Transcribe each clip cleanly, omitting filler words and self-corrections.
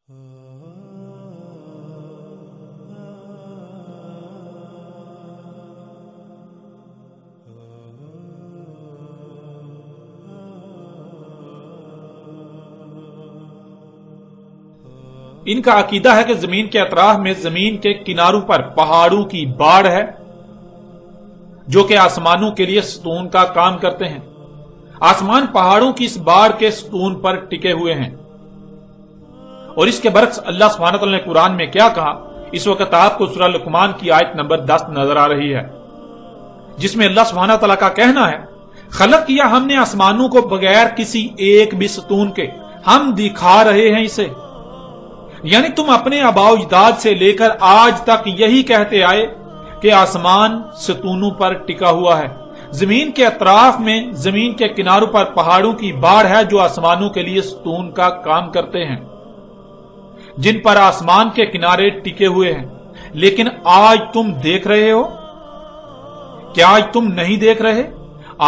ان کا عقیدہ ہے کہ زمین کے اطراف میں زمین کے کناروں پر پہاڑوں کی باڑ ہے جو کہ آسمانوں کے لیے ستون کا کام کرتے ہیں۔ آسمان پہاڑوں کی اس باڑ کے ستون پر ٹکے ہوئے ہیں، اور اس کے برعکس اللہ سبحانہ وتعالی نے قرآن میں کیا کہا، اس وقت آپ کو سورہ لقمان کی آیت نمبر 10 نظر آ رہی ہے، جس میں اللہ سبحانہ وتعالی کا کہنا ہے، خلق کیا ہم نے آسمانوں کو بغیر کسی ایک بھی ستون کے، ہم دکھا رہے ہیں اسے۔ یعنی تم اپنے آباء و اجداد سے لے کر آج تک یہی کہتے آئے کہ آسمان ستونوں پر ٹکا ہوا ہے، زمین کے اطراف میں زمین کے کناروں پر پہاڑوں کی باڑ ہے جو آسمانوں کے لیے ستون کا کام کرتے ہیں، جن پر آسمان کے کنارے ٹکے ہوئے ہیں۔ لیکن آج تم دیکھ رہے ہو، کیا آج تم نہیں دیکھ رہے؟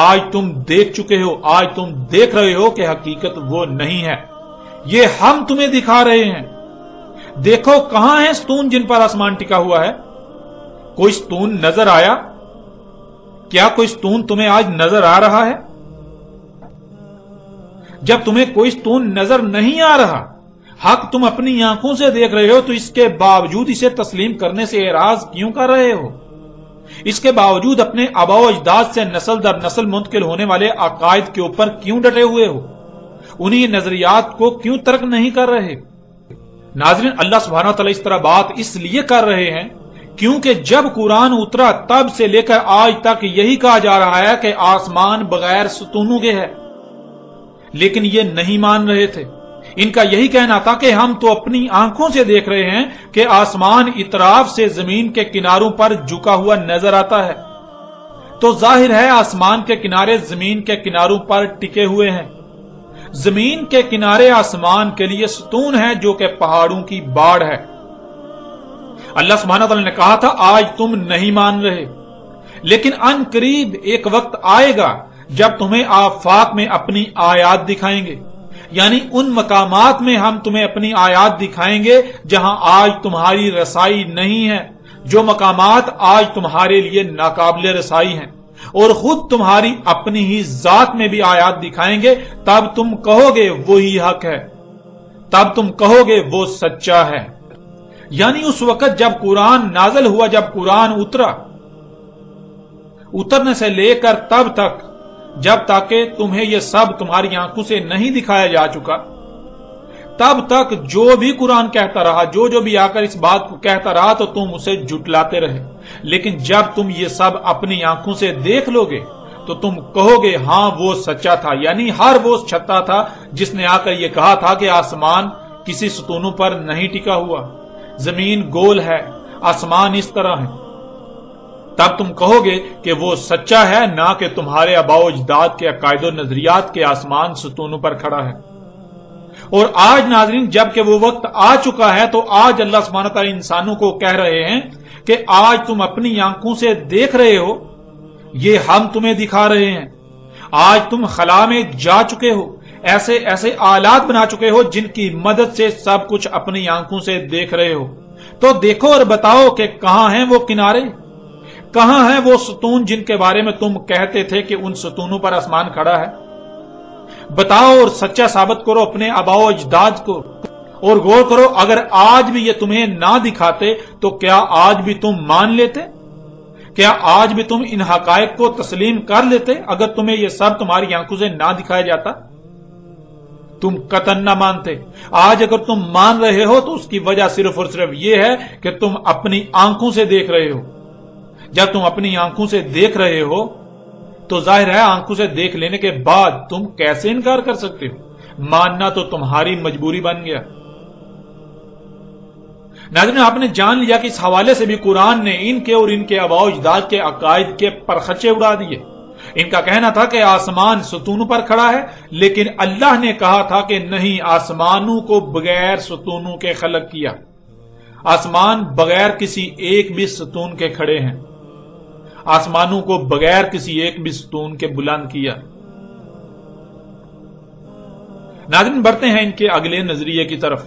آج تم دیکھ چکے ہو، آج تم دیکھ رہے ہو کہ حقیقت وہ نہیں ہے، یہ ہم تمہیں دکھا رہے ہیں۔ دیکھو کہاں ہے ستون جن پر آسمان ٹکا ہوا ہے؟ کوئی ستون نظر آیا؟ کیا کوئی ستون تمہیں آج نظر آ رہا ہے؟ جب تمہیں کوئی ستون نظر نہیں آ رہا، حق تم اپنی آنکھوں سے دیکھ رہے ہو، تو اس کے باوجود اسے تسلیم کرنے سے اعراض کیوں کر رہے ہو؟ اس کے باوجود اپنے آباء و اجداد سے نسل در نسل منتقل ہونے والے عقائد کے اوپر کیوں ڈٹے ہوئے ہو؟ انہی نظریات کو کیوں ترک نہیں کر رہے؟ ناظرین، اللہ سبحانہ وتعالی اس طرح بات اس لیے کر رہے ہیں کیونکہ جب قرآن اترا تب سے لے کر آج تک یہی کہا جا رہا ہے کہ آسمان بغیر ستونوں کے ہے، لیکن یہ نہیں مان رہے تھے۔ ان کا یہی کہنا تھا کہ ہم تو اپنی آنکھوں سے دیکھ رہے ہیں کہ آسمان اطراف سے زمین کے کناروں پر جھکا ہوا نظر آتا ہے، تو ظاہر ہے آسمان کے کنارے زمین کے کناروں پر ٹکے ہوئے ہیں۔ زمین کے کنارے آسمان کے لیے ستون ہے جو کہ پہاڑوں کی باڑ ہے۔ اللہ سبحانہ وتعالی نے کہا تھا آج تم نہیں مان رہے، لیکن ان قریب ایک وقت آئے گا جب تمہیں آفاق میں اپنی آیات دکھائیں گے، یعنی ان مقامات میں ہم تمہیں اپنی آیات دکھائیں گے جہاں آج تمہاری رسائی نہیں ہے، جو مقامات آج تمہارے لیے ناقابل رسائی ہیں، اور خود تمہاری اپنی ہی ذات میں بھی آیات دکھائیں گے، تب تم کہو گے وہی حق ہے، تب تم کہو گے وہ سچا ہے۔ یعنی اس وقت جب قرآن نازل ہوا، جب قرآن اترنے سے لے کر تب تک، جب تک کہ تمہیں یہ سب تمہاری آنکھوں سے نہیں دکھایا جا چکا، تب تک جو بھی قرآن کہتا رہا، جو بھی آ کر اس بات کو کہتا رہا، تو تم اسے جھٹلاتے رہے۔ لیکن جب تم یہ سب اپنی آنکھوں سے دیکھ لو گے تو تم کہو گے ہاں وہ سچا تھا، یعنی ہر وہ سچا تھا جس نے آ کر یہ کہا تھا کہ آسمان کسی ستونوں پر نہیں ٹکا ہوا، زمین گول ہے، آسمان اس طرح ہے۔ تب تم کہو گے کہ وہ سچا ہے، نہ کہ تمہارے آباء و اجداد کے عقائد و نظریات کے آسمان ستونوں پر کھڑا ہے۔ اور آج ناظرین جب کہ وہ وقت آ چکا ہے، تو آج اللہ سبحانہ تعالیٰ انسانوں کو کہہ رہے ہیں کہ آج تم اپنی آنکھوں سے دیکھ رہے ہو، یہ ہم تمہیں دکھا رہے ہیں۔ آج تم خلا میں جا چکے ہو، ایسے ایسے آلات بنا چکے ہو جن کی مدد سے سب کچھ اپنی آنکھوں سے دیکھ رہے ہو، تو دیکھو اور بتاؤ کہ کہاں ہیں وہ کنارے، کہاں ہیں وہ ستون جن کے بارے میں تم کہتے تھے کہ ان ستونوں پر آسمان کھڑا ہے؟ بتاؤ اور سچا ثابت کرو اپنے آباء و اجداد کو، اور غور کرو اگر آج بھی یہ تمہیں نہ دکھاتے تو کیا آج بھی تم مان لیتے؟ کیا آج بھی تم ان حقائق کو تسلیم کر لیتے اگر تمہیں یہ سب تمہاری آنکھوں سے نہ دکھایا جاتا؟ تم قطعاً نہ مانتے۔ آج اگر تم مان رہے ہو تو اس کی وجہ صرف اور صرف یہ ہے کہ تم اپنی آنکھوں سے دیکھ رہے ہو۔ جب تم اپنی آنکھوں سے دیکھ رہے ہو تو ظاہر ہے آنکھوں سے دیکھ لینے کے بعد تم کیسے انکار کر سکتے ہو؟ ماننا تو تمہاری مجبوری بن گیا۔ ناظرین، آپ نے جان لیا کہ اس حوالے سے بھی قرآن نے ان کے اور ان کے آباء و اجداد کے عقائد کے پرخچے اڑا دیے۔ ان کا کہنا تھا کہ آسمان ستونوں پر کھڑا ہے، لیکن اللہ نے کہا تھا کہ نہیں، آسمانوں کو بغیر ستونوں کے خلق کیا، آسمان بغیر کسی ایک بھی ستون کے کھڑے ہیں، آسمانوں کو بغیر کسی ایک بھی ستون کے بلند کیا۔ ناظرین، بڑھتے ہیں ان کے اگلے نظریے کی طرف۔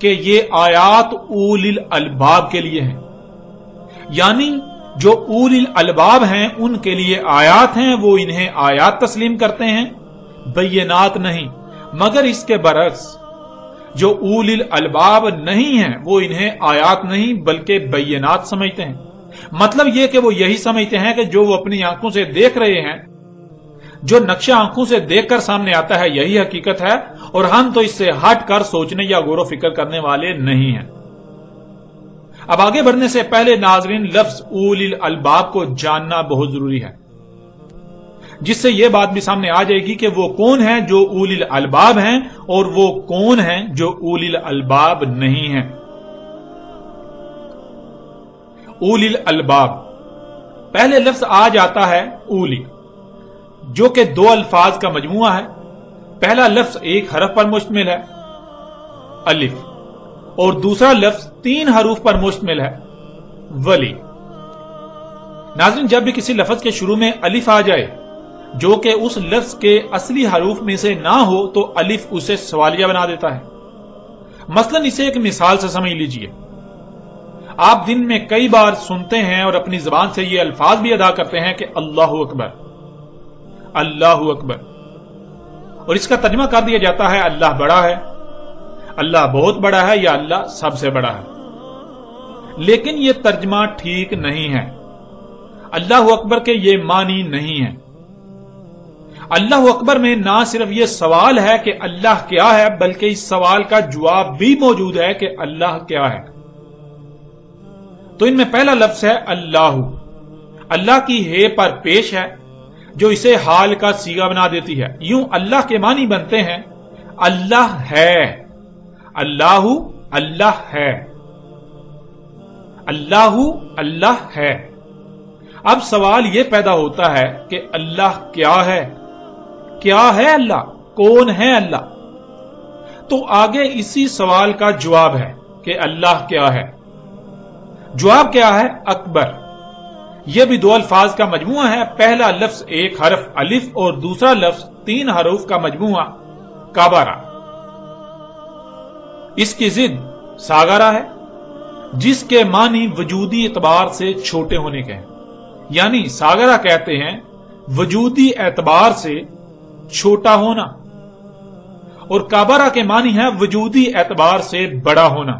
کہ یہ آیات اولیل الباب کے لیے ہیں، یعنی جو اولیل الباب ہیں ان کے لیے آیات ہیں، وہ انہیں آیات تسلیم کرتے ہیں، بینات نہیں۔ مگر اس کے برعکس جو اولیل الباب نہیں ہیں وہ انہیں آیات نہیں بلکہ بینات سمجھتے ہیں۔ مطلب یہ کہ وہ یہی سمجھتے ہیں کہ جو وہ اپنی آنکھوں سے دیکھ رہے ہیں، جو نقشہ آنکھوں سے دیکھ کر سامنے آتا ہے یہی حقیقت ہے، اور ہم تو اس سے ہٹ کر سوچنے یا غور و فکر کرنے والے نہیں ہیں۔ اب آگے بڑھنے سے پہلے ناظرین لفظ اولیل الباب کو جاننا بہت ضروری ہے، جس سے یہ بات بھی سامنے آ جائے گی کہ وہ کون ہیں جو اولیل الباب ہیں اور وہ کون ہیں جو اولیل الباب نہیں ہیں۔ اولیل الباب، پہلے لفظ آ جاتا ہے اولی، جو کہ دو الفاظ کا مجموعہ ہے۔ پہلا لفظ ایک حرف پر مشتمل ہے، الف، اور دوسرا لفظ 3 حروف پر مشتمل ہے، ولی۔ ناظرین جب بھی کسی لفظ کے شروع میں الف آ جائے جو کہ اس لفظ کے اصلی حروف میں سے نہ ہو تو الف اسے سوالیہ بنا دیتا ہے۔ مثلا اسے ایک مثال سے سمجھ لیجئے، آپ دن میں کئی بار سنتے ہیں اور اپنی زبان سے یہ الفاظ بھی ادا کرتے ہیں کہ اللہ اکبر، اللہ اکبر، اور اس کا ترجمہ کر دیا جاتا ہے اللہ بڑا ہے، اللہ بہت بڑا ہے، یا اللہ سب سے بڑا ہے۔ لیکن یہ ترجمہ ٹھیک نہیں ہے، اللہ اکبر کے یہ معنی نہیں ہے۔ اللہ اکبر میں نہ صرف یہ سوال ہے کہ اللہ کیا ہے، بلکہ اس سوال کا جواب بھی موجود ہے کہ اللہ کیا ہے۔ تو ان میں پہلا لفظ ہے اللہ، اللہ کی ہے پر پیش ہے جو اسے حال کا صیغہ بنا دیتی ہے۔ یوں اللہ کے معنی بنتے ہیں اللہ ہے، اللہ اللہ ہے، اللہ اللہ ہے۔ اب سوال یہ پیدا ہوتا ہے کہ اللہ کیا ہے؟ کیا ہے اللہ؟ کون ہے اللہ؟ تو آگے اسی سوال کا جواب ہے کہ اللہ کیا ہے۔ جواب کیا ہے؟ اکبر۔ یہ بھی 2 الفاظ کا مجموعہ ہے، پہلا لفظ ایک حرف الف اور دوسرا لفظ 3 حروف کا مجموعہ کابارا۔ اس کی ضد ساگارا ہے، جس کے معنی وجودی اعتبار سے چھوٹے ہونے کے ہیں، یعنی ساگارا کہتے ہیں وجودی اعتبار سے چھوٹا ہونا، اور کابارا کے معنی ہے وجودی اعتبار سے بڑا ہونا۔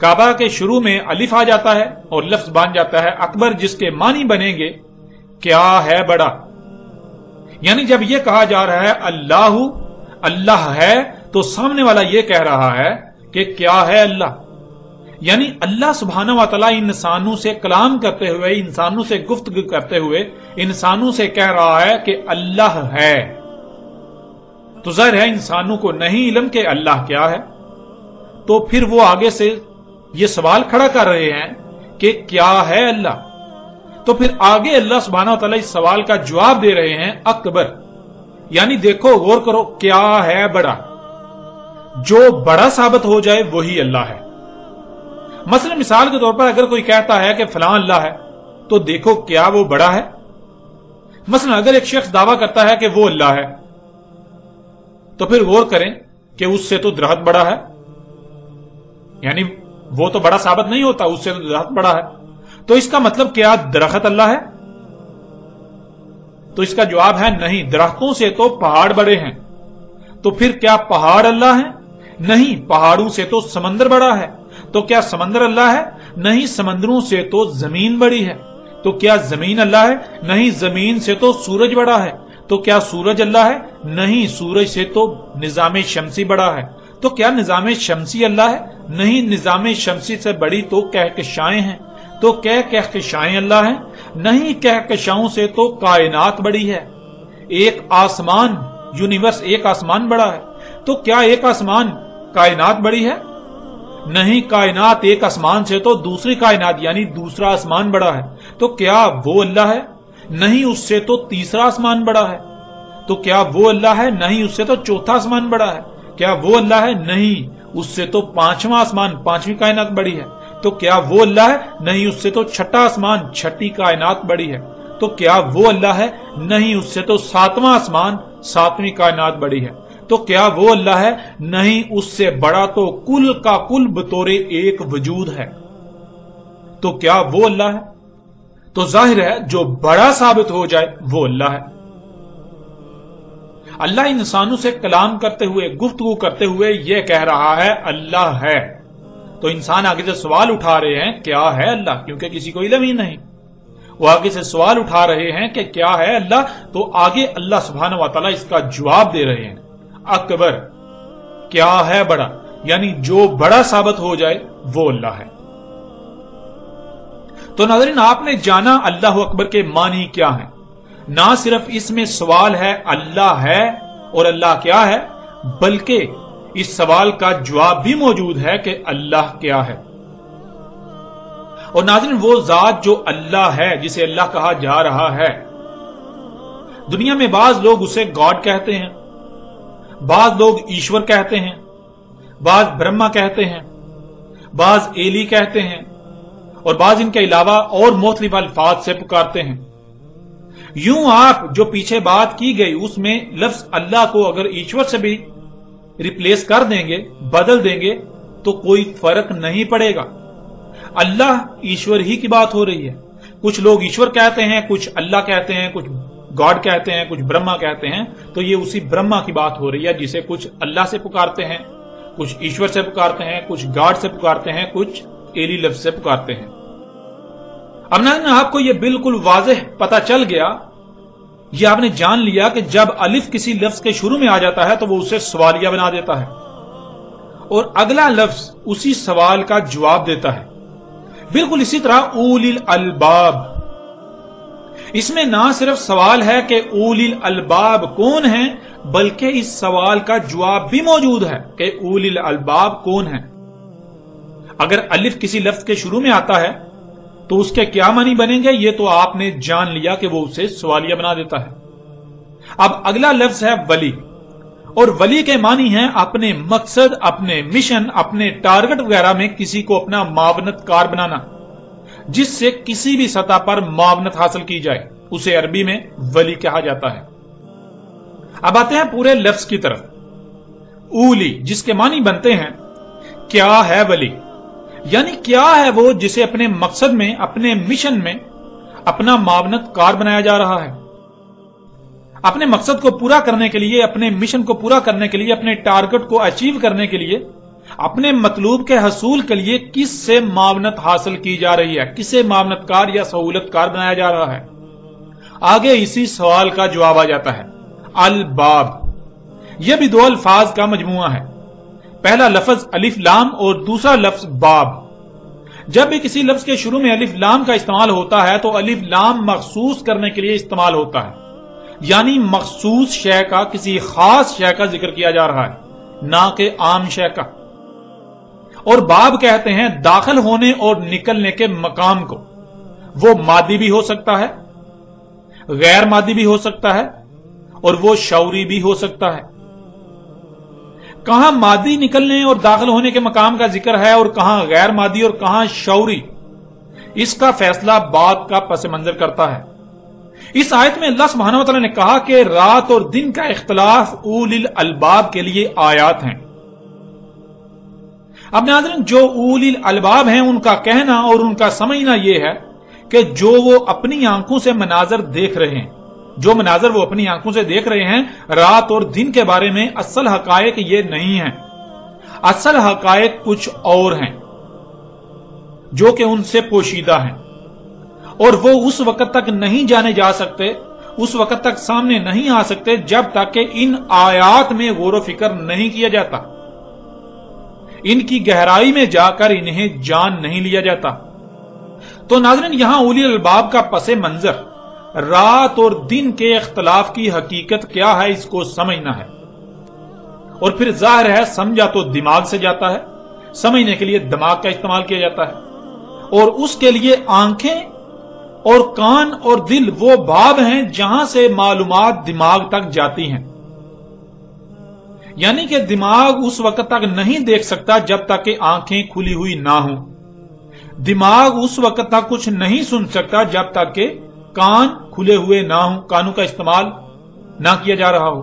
کعبہ کے شروع میں الف آ جاتا ہے اور لفظ بن جاتا ہے اکبر، جس کے معنی بنیں گے کیا ہے بڑا۔ یعنی جب یہ کہا جا رہا ہے اللہ اللہ ہے تو سامنے والا یہ کہہ رہا ہے کہ کیا ہے اللہ، یعنی اللہ سبحانہ و تعالی انسانوں سے کلام کرتے ہوئے، انسانوں سے گفتگو کرتے ہوئے انسانوں سے کہہ رہا ہے کہ اللہ ہے۔ تو ظاہر ہے انسانوں کو نہیں علم کہ اللہ کیا ہے، تو پھر وہ آگے سے یہ سوال کھڑا کر رہے ہیں کہ کیا ہے اللہ۔ تو پھر آگے اللہ سبحانہ و تعالی اس سوال کا جواب دے رہے ہیں اکبر، یعنی دیکھو غور کرو کیا ہے بڑا، جو بڑا ثابت ہو جائے وہی اللہ ہے۔ مثلا مثال کے طور پر اگر کوئی کہتا ہے کہ فلاں اللہ ہے تو دیکھو کیا وہ بڑا ہے۔ مثلا اگر ایک شخص دعویٰ کرتا ہے کہ وہ اللہ ہے تو پھر غور کریں کہ اس سے تو درخت بڑا ہے، یعنی وہ تو بڑا ثابت نہیں ہوتا، اس سے تو درخت بڑا ہے، تو اس کا مطلب کیا درخت اللہ ہے؟ تو اس کا جواب ہے نہیں، درختوں سے تو پہاڑ بڑے ہیں۔ تو پھر کیا پہاڑ اللہ ہے؟ نہیں، پہاڑوں سے تو سمندر بڑا ہے۔ تو کیا سمندر اللہ ہے؟ نہیں، سمندروں سے تو زمین بڑی ہے۔ تو کیا زمین اللہ ہے؟ نہیں، زمین سے تو سورج بڑا ہے۔ تو کیا سورج اللہ ہے؟ نہیں، سورج سے تو نظام شمسی بڑا ہے۔ تو کیا نظام شمسی اللہ ہے؟ نہیں، نظام شمسی سے بڑی تو کہکشائیں ہیں۔ تو کیا کہکشائیں اللہ ہیں؟ نہیں، کہکشاؤں سے تو کائنات بڑی ہے۔ ایک آسمان، یونیورس، ایک آسمان بڑا ہے۔ تو کیا ایک آسمان کائنات بڑی ہے؟ نہیں، کائنات ایک آسمان سے تو دوسری کائنات یعنی دوسرا آسمان بڑا ہے۔ تو کیا وہ اللہ ہے؟ نہیں، اس سے تو تیسرا آسمان بڑا ہے۔ تو کیا وہ اللہ ہے؟ نہیں، اس سے تو چوتھا آسمان بڑا ہے۔ کیا وہ اللہ ہے؟ نہیں، اس سے تو پانچواں آسمان، پانچویں کائنات بڑی ہے۔ تو کیا وہ اللہ ہے؟ نہیں، اس سے تو چھٹا آسمان، چھٹی کائنات بڑی ہے۔ تو کیا وہ اللہ ہے؟ نہیں، اس سے تو ساتواں آسمان، ساتویں کائنات بڑی ہے۔ تو کیا وہ اللہ ہے؟ نہیں، اس سے بڑا تو کل کا کل بطور ایک وجود ہے۔ تو کیا وہ اللہ ہے؟ تو ظاہر ہے جو بڑا ثابت ہو جائے وہ اللہ ہے۔ اللہ انسانوں سے کلام کرتے ہوئے، گفتگو کرتے ہوئے یہ کہہ رہا ہے اللہ ہے، تو انسان آگے سے سوال اٹھا رہے ہیں کیا ہے اللہ، کیونکہ کسی کو علم ہی نہیں۔ وہ آگے سے سوال اٹھا رہے ہیں کہ کیا ہے اللہ، تو آگے اللہ سبحانہ و تعالیٰ اس کا جواب دے رہے ہیں، اکبر، کیا ہے بڑا، یعنی جو بڑا ثابت ہو جائے وہ اللہ ہے۔ تو ناظرین، آپ نے جانا اللہ اکبر کے معنی کیا ہیں۔ نہ صرف اس میں سوال ہے اللہ ہے اور اللہ کیا ہے، بلکہ اس سوال کا جواب بھی موجود ہے کہ اللہ کیا ہے۔ اور ناظرین، وہ ذات جو اللہ ہے، جسے اللہ کہا جا رہا ہے، دنیا میں بعض لوگ اسے گاڈ کہتے ہیں، بعض لوگ ایشور کہتے ہیں، بعض برہما کہتے ہیں، بعض ایلی کہتے ہیں، اور بعض ان کے علاوہ اور مختلف الفاظ سے پکارتے ہیں۔ یوں آپ جو پیچھے بات کی گئی اس میں لفظ اللہ کو اگر ایشور سے بھی ریپلیس کر دیں گے، بدل دیں گے، تو کوئی فرق نہیں پڑے گا۔ اللہ ایشور ہی کی بات ہو رہی ہے۔ کچھ لوگ ایشور کہتے ہیں، کچھ اللہ کہتے ہیں، کچھ گاڈ کہتے ہیں، کچھ برہما کہتے ہیں، تو یہ اسی برہما کی بات ہو رہی ہے جسے کچھ اللہ سے پکارتے ہیں، کچھ ایشور سے پکارتے ہیں، کچھ گاڈ سے پکارتے ہیں، کچھ ایلی لفظ سے پکارتے ہیں۔ اب ناظرین، آپ کو یہ بالکل واضح پتا چل گیا، یہ آپ نے جان لیا کہ جب الف کسی لفظ کے شروع میں آ جاتا ہے تو وہ اسے سوالیہ بنا دیتا ہے، اور اگلا لفظ اسی سوال کا جواب دیتا ہے۔ بالکل اسی طرح اولی الالباب، اس میں نہ صرف سوال ہے کہ اولی الالباب کون ہیں، بلکہ اس سوال کا جواب بھی موجود ہے کہ اولی الالباب کون ہیں۔ اگر الف کسی لفظ کے شروع میں آتا ہے تو اس کے کیا معنی بنیں گے، یہ تو آپ نے جان لیا کہ وہ اسے سوالیہ بنا دیتا ہے۔ اب اگلا لفظ ہے ولی، اور ولی کے معنی ہیں اپنے مقصد، اپنے مشن، اپنے ٹارگٹ وغیرہ میں کسی کو اپنا معاونت کار بنانا، جس سے کسی بھی سطح پر معاونت حاصل کی جائے، اسے عربی میں ولی کہا جاتا ہے۔ اب آتے ہیں پورے لفظ کی طرف۔ اولی، جس کے معنی بنتے ہیں کیا ہے ولی، یعنی کیا ہے وہ جسے اپنے مقصد میں، اپنے مشن میں اپنا معاونت کار بنایا جا رہا ہے۔ اپنے مقصد کو پورا کرنے کے لیے، اپنے مشن کو پورا کرنے کے لیے، اپنے ٹارگٹ کو اچیو کرنے کے لیے، اپنے مطلوب کے حصول کے لیے کس سے معاونت حاصل کی جا رہی ہے، کسے معاونت کار یا سہولت کار بنایا جا رہا ہے۔ آگے اسی سوال کا جواب آ جاتا ہے الباب۔ یہ بھی دو الفاظ کا مجموعہ ہے، پہلا لفظ الف لام اور دوسرا لفظ باب۔ جب بھی کسی لفظ کے شروع میں الف لام کا استعمال ہوتا ہے تو الف لام مخصوص کرنے کے لیے استعمال ہوتا ہے، یعنی مخصوص شے کا، کسی خاص شے کا ذکر کیا جا رہا ہے، نہ کہ عام شے کا۔ اور باب کہتے ہیں داخل ہونے اور نکلنے کے مقام کو۔ وہ مادی بھی ہو سکتا ہے، غیر مادی بھی ہو سکتا ہے، اور وہ شعوری بھی ہو سکتا ہے۔ کہاں مادی نکلنے اور داخل ہونے کے مقام کا ذکر ہے اور کہاں غیر مادی اور کہاں شعوری، اس کا فیصلہ بات کا پس منظر کرتا ہے۔ اس آیت میں اللہ سبحانہ و تعالی نے کہا کہ رات اور دن کا اختلاف اولی الالباب کے لیے آیات ہیں۔ اب ناظرین، جو اولی الالباب ہیں ان کا کہنا اور ان کا سمجھنا یہ ہے کہ جو وہ اپنی آنکھوں سے مناظر دیکھ رہے ہیں، جو مناظر وہ اپنی آنکھوں سے دیکھ رہے ہیں رات اور دن کے بارے میں، اصل حقائق یہ نہیں ہیں۔ اصل حقائق کچھ اور ہیں جو کہ ان سے پوشیدہ ہیں، اور وہ اس وقت تک نہیں جانے جا سکتے، اس وقت تک سامنے نہیں آ سکتے جب تک کہ ان آیات میں غور و فکر نہیں کیا جاتا، ان کی گہرائی میں جا کر انہیں جان نہیں لیا جاتا۔ تو ناظرین، یہاں اولی الالباب کا پس منظر رات اور دن کے اختلاف کی حقیقت کیا ہے، اس کو سمجھنا ہے۔ اور پھر ظاہر ہے سمجھا تو دماغ سے جاتا ہے، سمجھنے کے لیے دماغ کا استعمال کیا جاتا ہے، اور اس کے لیے آنکھیں اور کان اور دل وہ باب ہیں جہاں سے معلومات دماغ تک جاتی ہیں۔ یعنی کہ دماغ اس وقت تک نہیں دیکھ سکتا جب تک کہ آنکھیں کھلی ہوئی نہ ہوں، دماغ اس وقت تک کچھ نہیں سن سکتا جب تک کہ کان کھلے ہوئے نہ ہوں، کانوں کا استعمال نہ کیا جا رہا ہو۔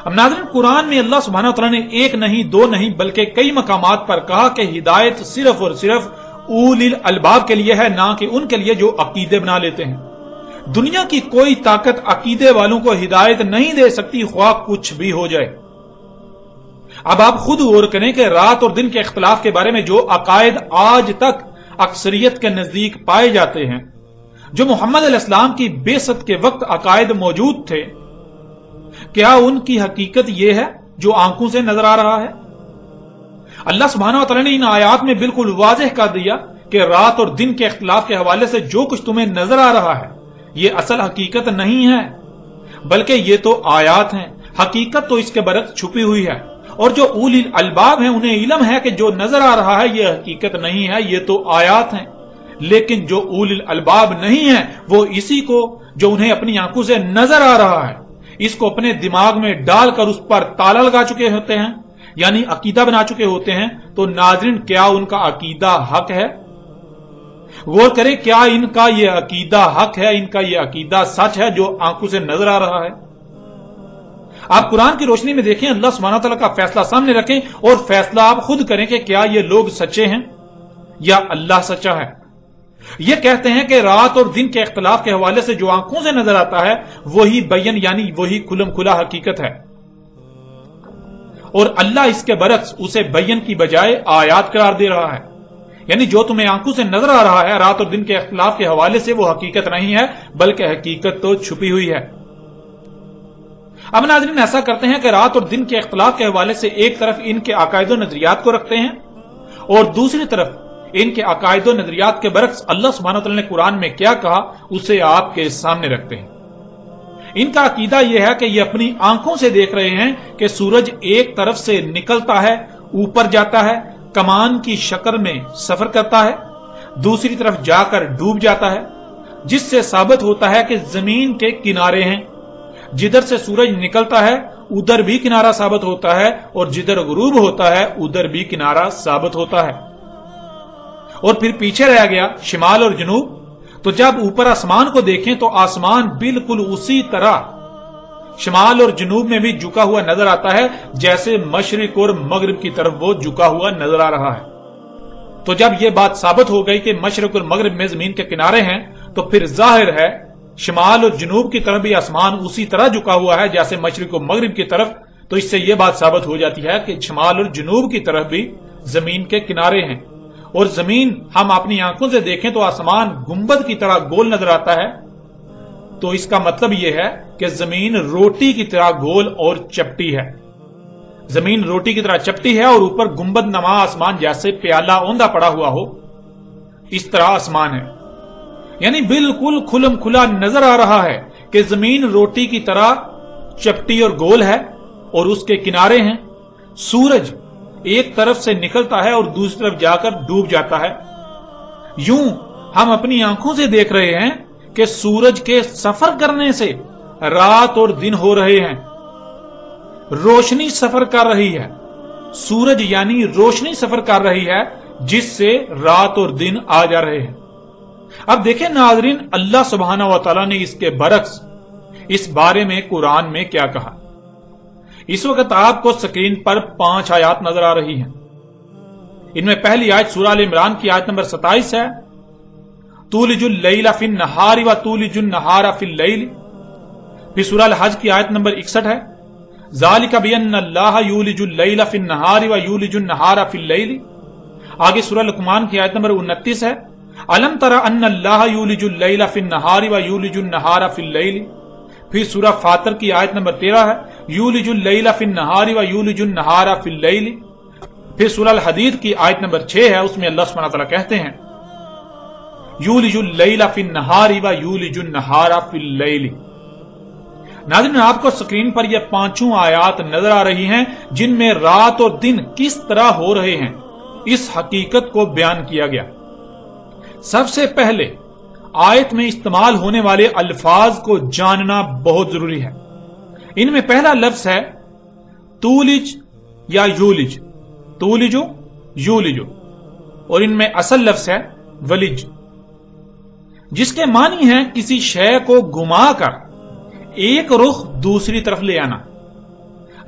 اب ناظرین، قرآن میں اللہ سبحانہ و تعالیٰ نے ایک نہیں دو نہیں بلکہ کئی مقامات پر کہا کہ ہدایت صرف اور صرف اولی الالباب کے لیے ہے، نہ کہ ان کے لیے جو عقیدے بنا لیتے ہیں۔ دنیا کی کوئی طاقت عقیدے والوں کو ہدایت نہیں دے سکتی، خواہ کچھ بھی ہو جائے۔ اب آپ خود غور کریں کہ رات اور دن کے اختلاف کے بارے میں جو عقائد آج تک اکثریت کے نزدیک پائے جاتے ہیں، جو محمد علیہ السلام کی بعثت کے وقت عقائد موجود تھے، کیا ان کی حقیقت یہ ہے جو آنکھوں سے نظر آ رہا ہے؟ اللہ سبحانہ و تعالیٰ نے ان آیات میں بالکل واضح کر دیا کہ رات اور دن کے اختلاف کے حوالے سے جو کچھ تمہیں نظر آ رہا ہے یہ اصل حقیقت نہیں ہے، بلکہ یہ تو آیات ہیں، حقیقت تو اس کے برعکس چھپی ہوئی ہے۔ اور جو اولی الالباب ہیں انہیں علم ہے کہ جو نظر آ رہا ہے یہ حقیقت نہیں ہے، یہ تو آیات ہیں۔ لیکن جو اولی الالباب نہیں ہیں وہ اسی کو جو انہیں اپنی آنکھوں سے نظر آ رہا ہے اس کو اپنے دماغ میں ڈال کر اس پر تالا لگا چکے ہوتے ہیں، یعنی عقیدہ بنا چکے ہوتے ہیں۔ تو ناظرین، کیا ان کا عقیدہ حق ہے؟ غور کریں، کیا ان کا یہ عقیدہ حق ہے، ان کا یہ عقیدہ سچ ہے جو آنکھوں سے نظر آ رہا ہے؟ آپ قرآن کی روشنی میں دیکھیں، اللہ سبحانہ تعالیٰ کا فیصلہ سامنے رکھیں اور فیصلہ آپ خود کریں کہ کیا یہ لوگ سچے ہیں یا اللہ سچا ہے۔ یہ کہتے ہیں کہ رات اور دن کے اختلاف کے حوالے سے جو آنکھوں سے نظر آتا ہے وہی بین، یعنی وہی کھلم کھلا حقیقت ہے، اور اللہ اس کے برعکس اسے بین کی بجائے آیات قرار دے رہا ہے۔ یعنی جو تمہیں آنکھوں سے نظر آ رہا ہے رات اور دن کے اختلاف کے حوالے سے وہ حقیقت نہیں ہے، بلکہ حقیقت تو چھپی ہوئی ہے۔ اب ناظرین، ایسا کرتے ہیں کہ رات اور دن کے اختلاف کے حوالے سے ایک طرف ان کے عقائد و نظریات کو رکھتے ہیں اور دوسری طرف ان کے عقائد و نظریات کے برعکس اللہ سبحانہ وتعالی نے قرآن میں کیا کہا اسے آپ کے سامنے رکھتے ہیں۔ ان کا عقیدہ یہ ہے کہ یہ اپنی آنکھوں سے دیکھ رہے ہیں کہ سورج ایک طرف سے نکلتا ہے، اوپر جاتا ہے، کمان کی شکل میں سفر کرتا ہے، دوسری طرف جا کر ڈوب جاتا ہے، جس سے ثابت ہوتا ہے کہ زمین کے کنارے ہیں، جدھر سے سورج نکلتا ہے ادھر بھی کنارہ ثابت ہوتا ہے اور جدھر غروب ہوتا ہے ادھر بھی کنارہ ثابت ہوتا ہے۔ اور پھر پیچھے رہ گیا شمال اور جنوب، تو جب اوپر آسمان کو دیکھیں تو آسمان بالکل اسی طرح شمال اور جنوب میں بھی جھکا ہوا نظر آتا ہے جیسے مشرق اور مغرب کی طرف وہ جھکا ہوا نظر آ رہا ہے۔ تو جب یہ بات ثابت ہو گئی کہ مشرق اور مغرب میں زمین کے کنارے ہیں تو پھر ظاہر ہے شمال اور جنوب کی طرف بھی آسمان اسی طرح جھکا ہوا ہے جیسے مشرق اور مغرب کی طرف۔ تو اس سے یہ بات ثابت ہو جاتی ہے کہ شمال اور جنوب کی طرف بھی زمین کے کنارے ہیں، اور زمین ہم اپنی آنکھوں سے دیکھیں تو آسمان گنبد کی طرح گول نظر آتا ہے، تو اس کا مطلب یہ ہے کہ زمین روٹی کی طرح گول اور چپٹی ہے۔ زمین روٹی کی طرح چپٹی ہے اور اوپر گنبد نما آسمان جیسے پیالہ اوندا پڑا ہوا ہو اس طرح آسمان ہے، یعنی بالکل کھلم کھلا نظر آ رہا ہے کہ زمین روٹی کی طرح چپٹی اور گول ہے اور اس کے کنارے ہیں۔ سورج ایک طرف سے نکلتا ہے اور دوسری طرف جا کر ڈوب جاتا ہے۔ یوں ہم اپنی آنکھوں سے دیکھ رہے ہیں کہ سورج کے سفر کرنے سے رات اور دن ہو رہے ہیں، روشنی سفر کر رہی ہے، سورج یعنی روشنی سفر کر رہی ہے جس سے رات اور دن آ جا رہے ہیں۔ اب دیکھیں ناظرین، اللہ سبحانہ و تعالیٰ نے اس کے برعکس اس بارے میں قرآن میں کیا کہا۔ اس وقت آپ کو سکرین پر 5 آیات نظر آ رہی ہیں۔ ان میں پہلی آیت سورہ ال عمران کی آیت نمبر 27 ہے، تولج اللیل فی النہار و تولج النہار فی اللیل۔ پھر سورہ الحج کی آیت نمبر 61 ہے، ذالک بان اللہ یولج اللیل فی النہار و یولج النہار فی اللیل۔ آگے سورہ لقمان کی آیت نمبر 29 ہے، الم تر ان اللہ یولج اللیل فی النہار و یولج النہار فی اللیل۔ پھر سورہ فاطر کی آیت نمبر 13 ہے، یولج اللیل فی النہار و یولج النہار فی اللیل۔ پھر سورہ الحدید کی آیت نمبر 6 ہے، اس میں اللہ سبحانہ وتعالی کہتے ہیں یولج اللیل فی النہار و یولج النہار فی اللیل۔ ناظرین، آپ کو سکرین پر یہ 5 آیات نظر آ رہی ہیں جن میں رات اور دن کس طرح ہو رہے ہیں اس حقیقت کو بیان کیا گیا۔ سب سے پہلے آیت میں استعمال ہونے والے الفاظ کو جاننا بہت ضروری ہے۔ ان میں پہلا لفظ ہے تولج یا یولج، تولجو یولجو، اور ان میں اصل لفظ ہے ولج، جس کے معنی ہے کسی شے کو گھما کر ایک رخ دوسری طرف لے آنا۔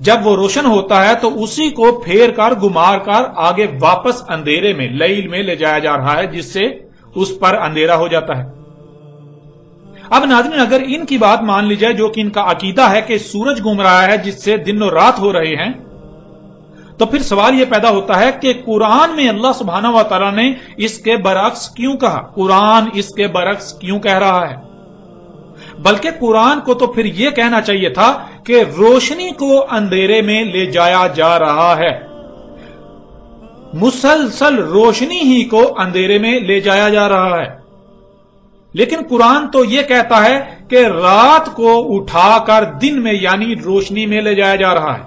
جب وہ روشن ہوتا ہے تو اسی کو پھیر کر گمار کر آگے واپس اندھیرے میں لیل میں لے جایا جا رہا ہے، جس سے اس پر اندھیرا ہو جاتا ہے۔ اب ناظرین، اگر ان کی بات مان لی جائے جو کہ ان کا عقیدہ ہے کہ سورج گھوم رہا ہے جس سے دن و رات ہو رہے ہیں، تو پھر سوال یہ پیدا ہوتا ہے کہ قرآن میں اللہ سبحانہ و تعالیٰ نے اس کے برعکس کیوں کہا؟ قرآن اس کے برعکس کیوں کہہ رہا ہے؟ بلکہ قرآن کو تو پھر یہ کہنا چاہیے تھا کہ روشنی کو اندھیرے میں لے جایا جا رہا ہے، مسلسل روشنی ہی کو اندھیرے میں لے جایا جا رہا ہے۔ لیکن قرآن تو یہ کہتا ہے کہ رات کو اٹھا کر دن میں یعنی روشنی میں لے جایا جا رہا ہے،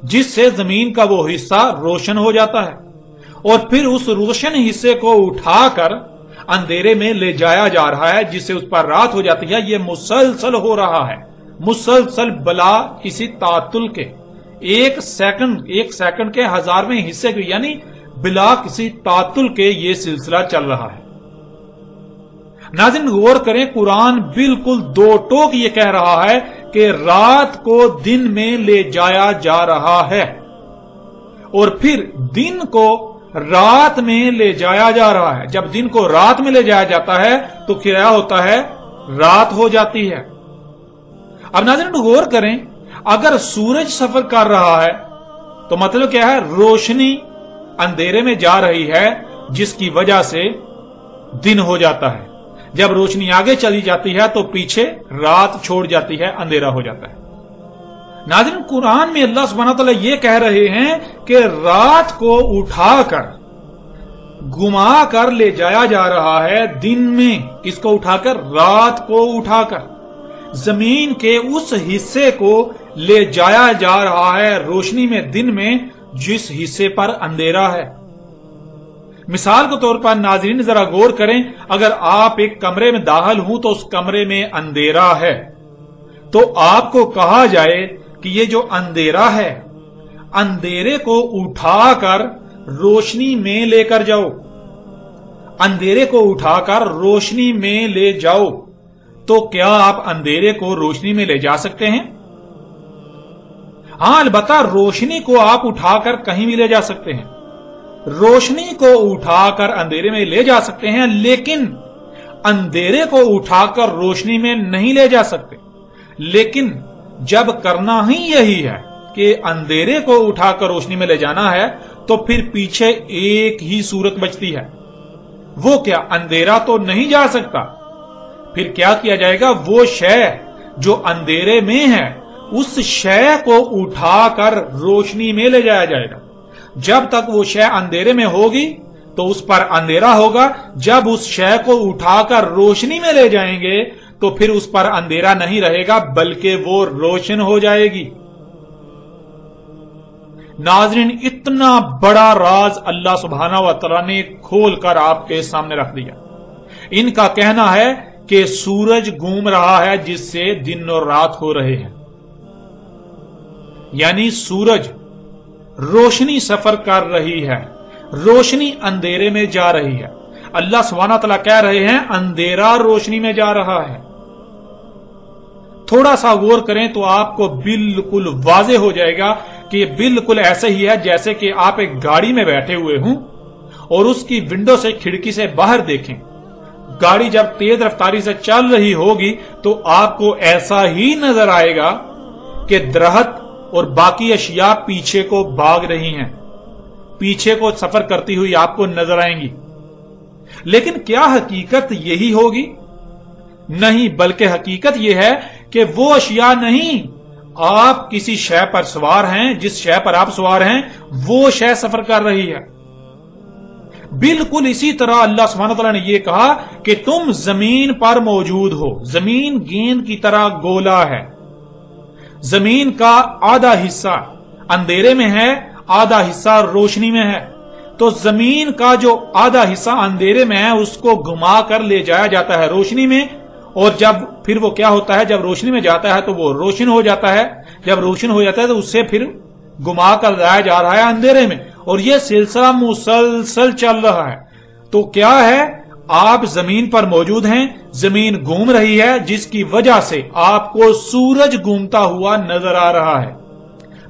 جس سے زمین کا وہ حصہ روشن ہو جاتا ہے، اور پھر اس روشن حصے کو اٹھا کر اندھیرے میں لے جایا جا رہا ہے، جس سے اس پر رات ہو جاتی ہے۔ یہ مسلسل ہو رہا ہے، مسلسل بلا کسی تعطل کے، ایک سیکنڈ کے ہزارویں حصے کے یعنی بلا کسی تعطل کے یہ سلسلہ چل رہا ہے۔ ناظرین غور کریں، قرآن بالکل دو ٹوک یہ کہہ رہا ہے کہ رات کو دن میں لے جایا جا رہا ہے، اور پھر دن کو رات میں لے جایا جا رہا ہے۔ جب دن کو رات میں لے جایا جاتا ہے تو کیا ہوتا ہے؟ رات ہو جاتی ہے۔ اب ناظرین غور کریں، اگر سورج سفر کر رہا ہے تو مطلب کیا ہے؟ روشنی اندھیرے میں جا رہی ہے، جس کی وجہ سے دن ہو جاتا ہے۔ جب روشنی آگے چلی جاتی ہے تو پیچھے رات چھوڑ جاتی ہے، اندھیرا ہو جاتا ہے۔ ناظرین قرآن میں اللہ سبحانہ تعالیٰ یہ کہہ رہے ہیں کہ رات کو اٹھا کر گما کر لے جایا جا رہا ہے دن میں۔ کس کو اٹھا کر؟ رات کو اٹھا کر زمین کے اس حصے کو لے جایا جا رہا ہے روشنی میں دن میں، جس حصے پر اندھیرا ہے۔ مثال کے طور پر ناظرین ذرا غور کریں، اگر آپ ایک کمرے میں داخل ہوں تو اس کمرے میں اندھیرا ہے، تو آپ کو کہا جائے کہ یہ جو اندھیرا ہے، اندھیرے کو اٹھا کر روشنی میں لے کر جاؤ، اندھیرے کو اٹھا کر روشنی میں لے جاؤ، تو کیا آپ اندھیرے کو روشنی میں لے جا سکتے ہیں؟ ہاں، البتہ روشنی کو آپ اٹھا کر کہیں بھی لے جا سکتے ہیں، روشنی کو اٹھا کر اندھیرے میں لے جا سکتے ہیں، لیکن اندھیرے کو اٹھا کر روشنی میں نہیں لے جا سکتے۔ لیکن جب کرنا ہی یہی ہے کہ اندھیرے کو اٹھا کر روشنی میں لے جانا ہے، تو پھر پیچھے ایک ہی صورت بچتی ہے، وہ کیا؟ اندھیرا تو نہیں جا سکتا، پھر کیا کیا جائے گا؟ وہ شے جو اندھیرے میں ہے، اس شے کو اٹھا کر روشنی میں لے جایا جائے گا۔ جب تک وہ شے اندھیرے میں ہوگی تو اس پر اندھیرا ہوگا، جب اس شے کو اٹھا کر روشنی میں لے جائیں گے تو پھر اس پر اندھیرا نہیں رہے گا، بلکہ وہ روشن ہو جائے گی۔ ناظرین اتنا بڑا راز اللہ سبحانہ و تعالیٰ نے کھول کر آپ کے سامنے رکھ دیا۔ ان کا کہنا ہے کہ سورج گھوم رہا ہے جس سے دن اور رات ہو رہے ہیں، یعنی سورج روشنی سفر کر رہی ہے، روشنی اندھیرے میں جا رہی ہے۔ اللہ سبحانہ تعالیٰ کہہ رہے ہیں اندھیرا روشنی میں جا رہا ہے۔ تھوڑا سا غور کریں تو آپ کو بالکل واضح ہو جائے گا کہ یہ بالکل ایسے ہی ہے جیسے کہ آپ ایک گاڑی میں بیٹھے ہوئے ہوں اور اس کی ونڈو سے کھڑکی سے باہر دیکھیں۔ گاڑی جب تیز رفتاری سے چل رہی ہوگی تو آپ کو ایسا ہی نظر آئے گا کہ درخت اور باقی اشیاء پیچھے کو بھاگ رہی ہیں، پیچھے کو سفر کرتی ہوئی آپ کو نظر آئیں گی۔ لیکن کیا حقیقت یہی ہوگی؟ نہیں، بلکہ حقیقت یہ ہے کہ وہ اشیاء نہیں، آپ کسی شے پر سوار ہیں، جس شے پر آپ سوار ہیں وہ شے سفر کر رہی ہے۔ بالکل اسی طرح اللہ سبحانہ تعالیٰ نے یہ کہا کہ تم زمین پر موجود ہو، زمین گیند کی طرح گولا ہے، زمین کا آدھا حصہ اندھیرے میں ہے، آدھا حصہ روشنی میں ہے، تو زمین کا جو آدھا حصہ اندھیرے میں ہے اس کو گھما کر لے جایا جاتا ہے روشنی میں، اور جب پھر وہ کیا ہوتا ہے؟ جب روشنی میں جاتا ہے تو وہ روشن ہو جاتا ہے، جب روشن ہو جاتا ہے تو اس سے پھر گھما کر لایا جا رہا ہے اندھیرے میں، اور یہ سلسلہ مسلسل چل رہا ہے۔ تو کیا ہے؟ آپ زمین پر موجود ہیں، زمین گھوم رہی ہے، جس کی وجہ سے آپ کو سورج گھومتا ہوا نظر آ رہا ہے۔